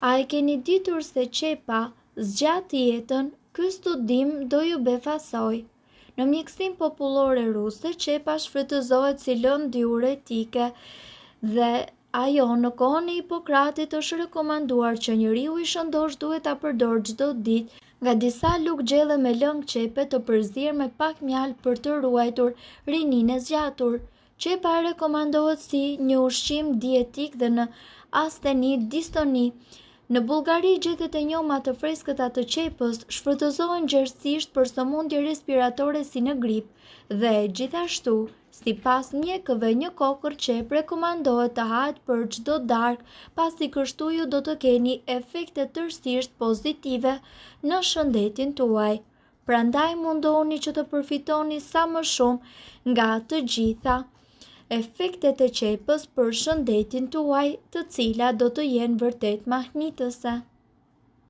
A e keni ditur se qepa zgjat jetën? Ky studim do ju befasoj. Në mjekësinë popullore ruse, qepa shfrytëzohet si lëndë diuretike dhe ajo në kohën e Hipokratit është rekomanduar që njeriu i shëndosh duhet ta përdorë çdo ditë, nga disa lugë gjelle me lëng qepe të përzierë me pak mjaltë për të ruajtur rininë e zgjatur. Qepa rekomandohet si një ushqim dietik dhe në asteni distoni. Në Bullgari, gjethet e njoma të freskëta të qepës shfrytëzohen gjerësisht për sëmundje respiratore si në grip dhe gjithashtu, sipas mjekëve, një kokër qep rekomandohet të hahet për çdo darkë, pasi kështu ju do të keni efekte tërësisht pozitive në shëndetin tuaj. Prandaj mundohuni që të përfitoni sa më shumë nga të gjitha efektet e qepës për shëndetin tuaj, të cilat do të jenë vërtet mahnitëse.